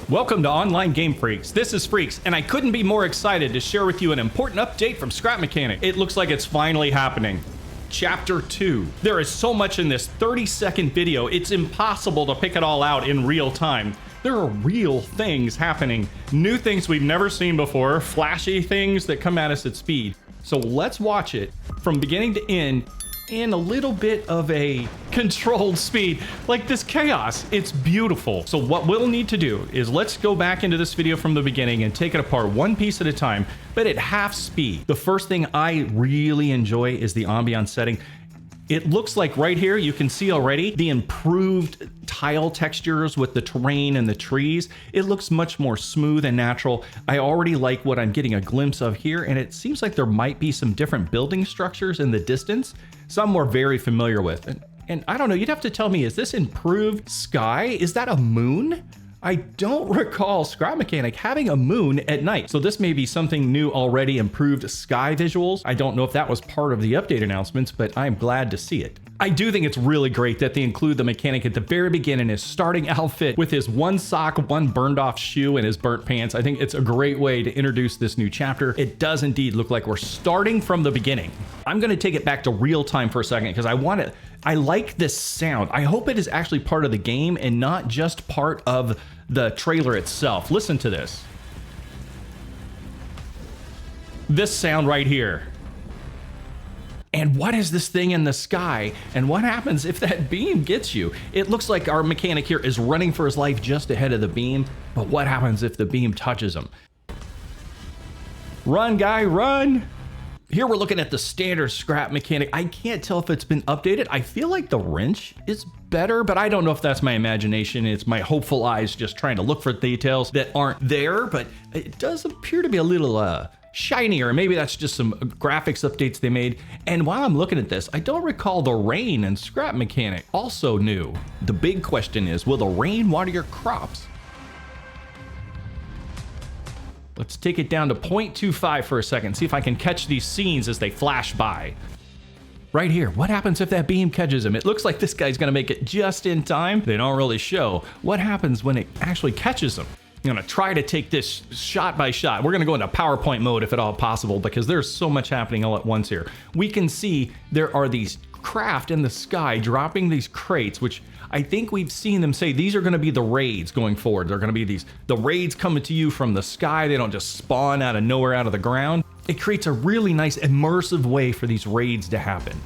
Welcome to Online Game Freaks. This is Freaks, and I couldn't be more excited to share with you an important update from Scrap Mechanic. It looks like it's finally happening. Chapter 2. There is so much in this 30-second video, it's impossible to pick it all out in real time. There are real things happening. New things we've never seen before, flashy things that come at us at speed. So let's watch it from beginning to end in a little bit of a controlled speed, like this chaos. It's beautiful. So what we'll need to do is let's go back into this video from the beginning and take it apart one piece at a time, but at half speed. The first thing I really enjoy is the ambiance setting. It looks like right here, you can see already the improved tile textures with the terrain and the trees. It looks much more smooth and natural. I already like what I'm getting a glimpse of here, and it seems like there might be some different building structures in the distance, some we're very familiar with. And I don't know, you'd have to tell me, is this improved sky? Is that a moon? I don't recall Scrap Mechanic having a moon at night. So this may be something new already, improved sky visuals. I don't know if that was part of the update announcements, but I'm glad to see it. I do think it's really great that they include the mechanic at the very beginning, his starting outfit with his one sock, one burned off shoe, and his burnt pants. I think it's a great way to introduce this new chapter. It does indeed look like we're starting from the beginning. I'm gonna take it back to real time for a second because I like this sound. I hope it is actually part of the game and not just part of the trailer itself. Listen to this. This sound right here. And what is this thing in the sky? And what happens if that beam gets you? It looks like our mechanic here is running for his life just ahead of the beam, but what happens if the beam touches him? Run, guy, run! Here we're looking at the standard Scrap Mechanic. I can't tell if it's been updated. I feel like the wrench is better, but I don't know if that's my imagination. It's my hopeful eyes just trying to look for details that aren't there, but it does appear to be a little shinier. Maybe that's just some graphics updates they made. And while I'm looking at this, I don't recall the rain and Scrap Mechanic also new. The big question is, will the rain water your crops? Let's take it down to 0.25 for a second, see if I can catch these scenes as they flash by. Right here, what happens if that beam catches him? It looks like this guy's gonna make it just in time. They don't really show. What happens when it actually catches him? I'm gonna try to take this shot by shot. We're gonna go into PowerPoint mode if at all possible because there's so much happening all at once here. We can see there are these craft in the sky dropping these crates, which I think we've seen them say these are going to be the raids going forward. They're going to be the raids coming to you from the sky. They don't just spawn out of nowhere out of the ground. It creates a really nice immersive way for these raids to happen.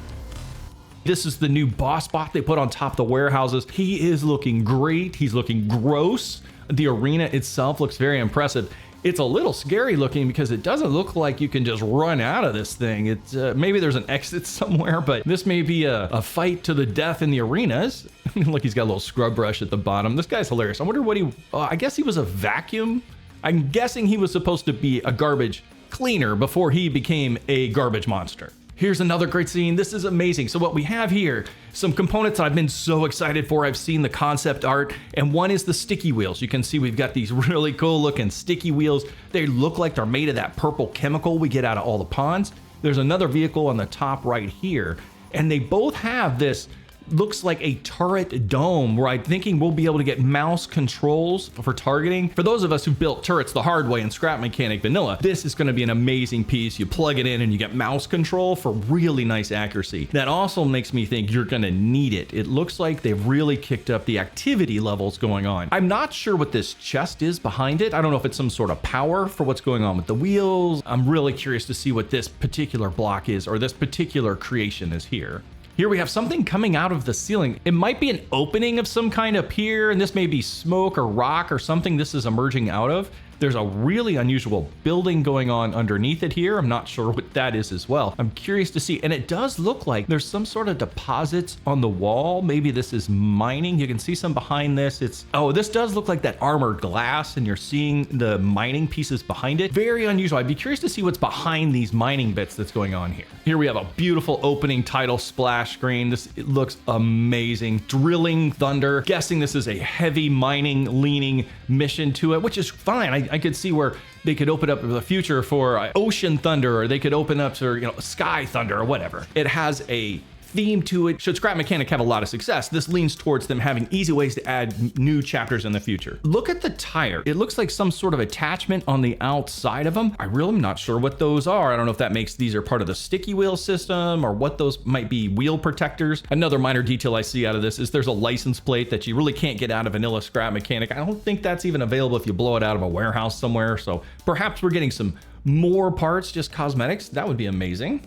This is the new boss bot they put on top of the warehouses. He is looking great. He's looking gross. The arena itself looks very impressive. It's a little scary looking because it doesn't look like you can just run out of this thing. It's maybe there's an exit somewhere, but this may be a fight to the death in the arenas. Look, he's got a little scrub brush at the bottom. This guy's hilarious. I wonder what I guess he was a vacuum. I'm guessing he was supposed to be a garbage cleaner before he became a garbage monster. Here's another great scene. This is amazing. So what we have here, some components that I've been so excited for. I've seen the concept art, and one is the sticky wheels. You can see we've got these really cool looking sticky wheels. They look like they're made of that purple chemical we get out of all the ponds. There's another vehicle on the top right here, and they both have this, looks like a turret dome where I'm thinking we'll be able to get mouse controls for targeting. For those of us who built turrets the hard way in Scrap Mechanic Vanilla, this is going to be an amazing piece. You plug it in and you get mouse control for really nice accuracy. That also makes me think you're going to need it. It looks like they've really kicked up the activity levels going on. I'm not sure what this chest is behind it. I don't know if it's some sort of power for what's going on with the wheels. I'm really curious to see what this particular block is, or this particular creation is here. Here we have something coming out of the ceiling. It might be an opening of some kind up here, and this may be smoke or rock or something this is emerging out of. There's a really unusual building going on underneath it here. I'm not sure what that is as well. I'm curious to see, and it does look like there's some sort of deposits on the wall. Maybe this is mining. You can see some behind this. Oh, this does look like that armored glass, and you're seeing the mining pieces behind it. Very unusual. I'd be curious to see what's behind these mining bits that's going on here. Here we have a beautiful opening title splash screen. It looks amazing. Drilling Thunder. Guessing this is a heavy mining leaning mission to it, which is fine. I could see where they could open up the future for Ocean Thunder, or they could open up to, Sky Thunder or whatever. It has a theme to it. Should Scrap Mechanic have a lot of success, this leans towards them having easy ways to add new chapters in the future. Look at the tire. It looks like some sort of attachment on the outside of them. I really am not sure what those are. I don't know if that makes these are part of the sticky wheel system or what those might be wheel protectors. Another minor detail I see out of this is there's a license plate that you really can't get out of vanilla Scrap Mechanic. I don't think that's even available if you blow it out of a warehouse somewhere. So perhaps we're getting some more parts, just cosmetics. That would be amazing.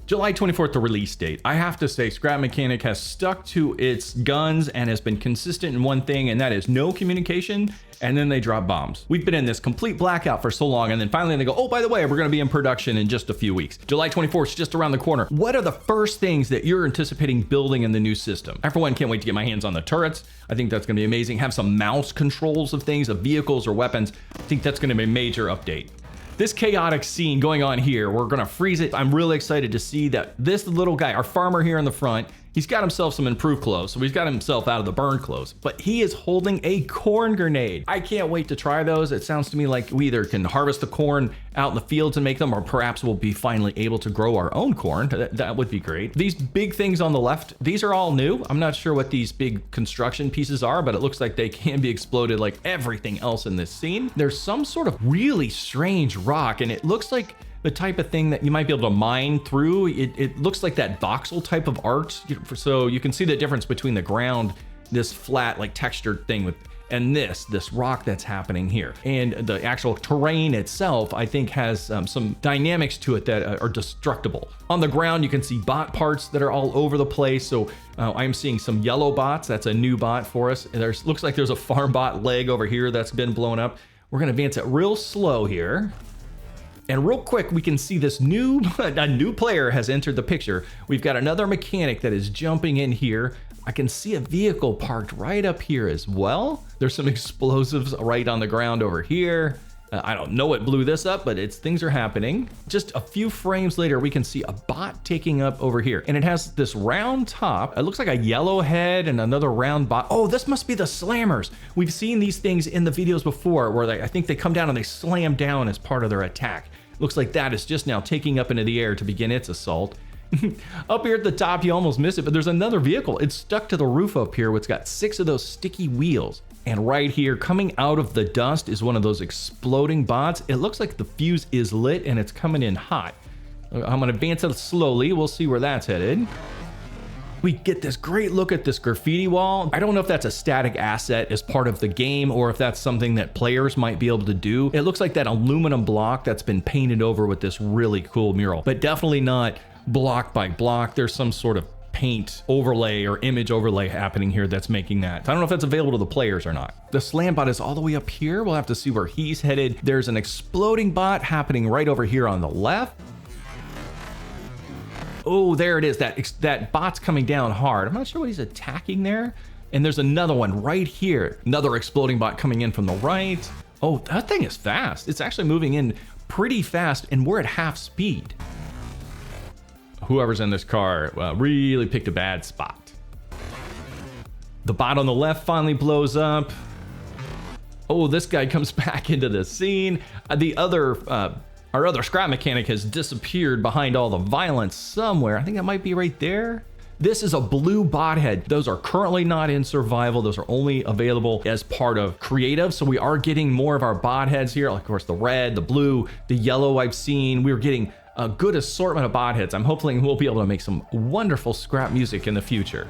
July 24th, the release date. I have to say, Scrap Mechanic has stuck to its guns and has been consistent in one thing, and that is no communication, and then they drop bombs. We've been in this complete blackout for so long, and then finally they go, oh, by the way, we're gonna be in production in just a few weeks. July 24th is just around the corner. What are the first things that you're anticipating building in the new system? I, for one, can't wait to get my hands on the turrets. I think that's gonna be amazing. Have some mouse controls of things, of vehicles or weapons. I think that's gonna be a major update. This chaotic scene going on here, we're gonna freeze it. I'm really excited to see that this little guy, our farmer here in the front, he's got himself some improved clothes, so he's got himself out of the burned clothes, but he is holding a corn grenade. I can't wait to try those. It sounds to me like we either can harvest the corn out in the fields and make them, or perhaps we'll be finally able to grow our own corn. That would be great. These big things on the left, these are all new. I'm not sure what these big construction pieces are, but it looks like they can be exploded like everything else in this scene. There's some sort of really strange rock, and it looks like the type of thing that you might be able to mine through. It looks like that voxel type of art. So you can see the difference between the ground, this flat, like textured thing with, and this rock that's happening here. And the actual terrain itself, I think, has some dynamics to it that are destructible. On the ground, you can see bot parts that are all over the place. So I'm seeing some yellow bots. That's a new bot for us. Looks like there's a farm bot leg over here that's been blown up. We're gonna advance it real slow here. And real quick, we can see this a new player has entered the picture. We've got another mechanic that is jumping in here. I can see a vehicle parked right up here as well. There's some explosives right on the ground over here. I don't know what blew this up, but things are happening. Just a few frames later, we can see a bot taking up over here, and it has this round top. It looks like a yellow head and another round bot. Oh, this must be the slammers. We've seen these things in the videos before where I think they come down and they slam down as part of their attack. Looks like that is just now taking up into the air to begin its assault. Up here at the top, you almost miss it, but there's another vehicle. It's stuck to the roof up here, which got 6 of those sticky wheels. And right here, coming out of the dust, is one of those exploding bots. It looks like the fuse is lit and it's coming in hot. I'm gonna advance it slowly. We'll see where that's headed. We get this great look at this graffiti wall. I don't know if that's a static asset as part of the game or if that's something that players might be able to do. It looks like that aluminum block that's been painted over with this really cool mural, but definitely not block by block. There's some sort of paint overlay or image overlay happening here that's making that. I don't know if that's available to the players or not. The slam bot is all the way up here. We'll have to see where he's headed. There's an exploding bot happening right over here on the left. Oh, there it is. That bot's coming down hard. I'm not sure what he's attacking there. And there's another one right here. Another exploding bot coming in from the right. Oh, that thing is fast. It's actually moving in pretty fast, and we're at half speed. Whoever's in this car really picked a bad spot. The bot on the left finally blows up. Oh, this guy comes back into the scene. Our other Scrap Mechanic has disappeared behind all the violence somewhere. I think that might be right there. This is a blue bot head. Those are currently not in survival. Those are only available as part of creative. So we are getting more of our bot heads here. Of course, the red, the blue, the yellow I've seen. We're getting a good assortment of bot heads. I'm hoping we'll be able to make some wonderful scrap music in the future.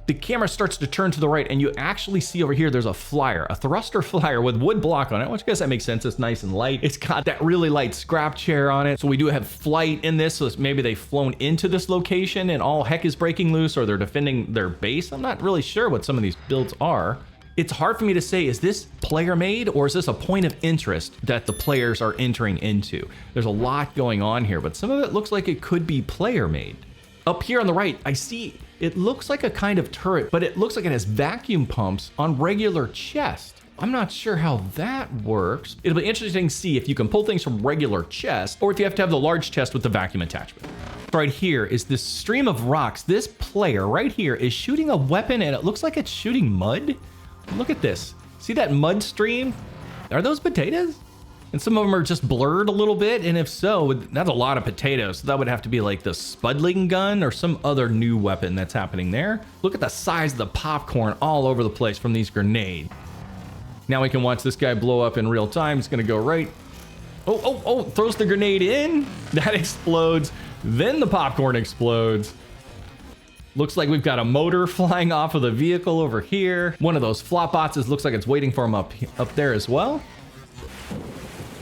The camera starts to turn to the right, and you actually see over here there's a flyer, a thruster flyer with wood block on it, which I guess that makes sense. It's nice and light. It's got that really light scrap chair on it. So we do have flight in this, so maybe they've flown into this location and all heck is breaking loose, or they're defending their base. I'm not really sure what some of these builds are. It's hard for me to say, is this player made or is this a point of interest that the players are entering into? There's a lot going on here, but some of it looks like it could be player made. Up here on the right, I see it looks like a kind of turret, but it looks like it has vacuum pumps on regular chest. I'm not sure how that works. It'll be interesting to see if you can pull things from regular chest or if you have to have the large chest with the vacuum attachment. Right here is this stream of rocks. This player right here is shooting a weapon and it looks like it's shooting mud. Look at this. See that mud stream? Are those potatoes? And some of them are just blurred a little bit, and if so, that's a lot of potatoes. So that would have to be like the Spudling gun or some other new weapon that's happening there. Look at the size of the popcorn all over the place from these grenades. Now we can watch this guy blow up in real time. It's gonna go right. Oh, throws the grenade in. That explodes. Then the popcorn explodes. Looks like we've got a motor flying off of the vehicle over here. One of those flop boxes looks like it's waiting for him up there as well.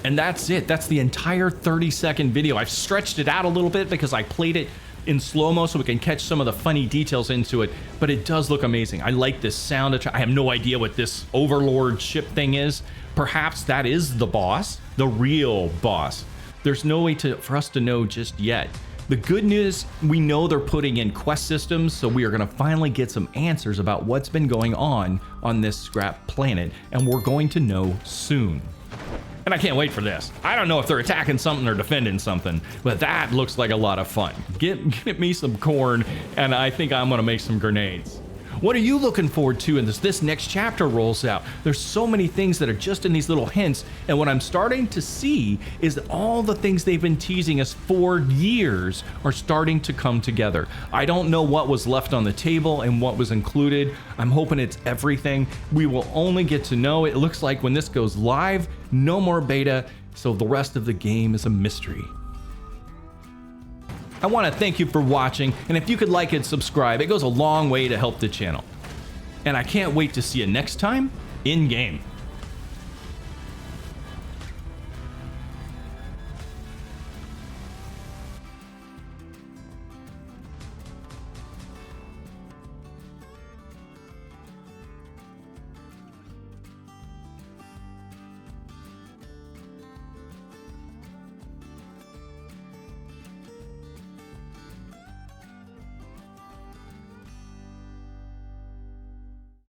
And that's it. That's the entire 30-second video. I've stretched it out a little bit because I played it in slow-mo so we can catch some of the funny details into it, but it does look amazing. I like this sound. I have no idea what this overlord ship thing is. Perhaps that is the boss, the real boss. There's no way for us to know just yet. The good news, we know they're putting in quest systems, so we are gonna finally get some answers about what's been going on this scrap planet, and we're going to know soon. And I can't wait for this. I don't know if they're attacking something or defending something, but that looks like a lot of fun. Get me some corn, and I think I'm gonna make some grenades. What are you looking forward to as this next chapter rolls out? There's so many things that are just in these little hints, and what I'm starting to see is that all the things they've been teasing us for years are starting to come together. I don't know what was left on the table and what was included. I'm hoping it's everything. We will only get to know. It looks like when this goes live, no more beta, so the rest of the game is a mystery. I want to thank you for watching, and if you could like and subscribe, it goes a long way to help the channel. And I can't wait to see you next time in game.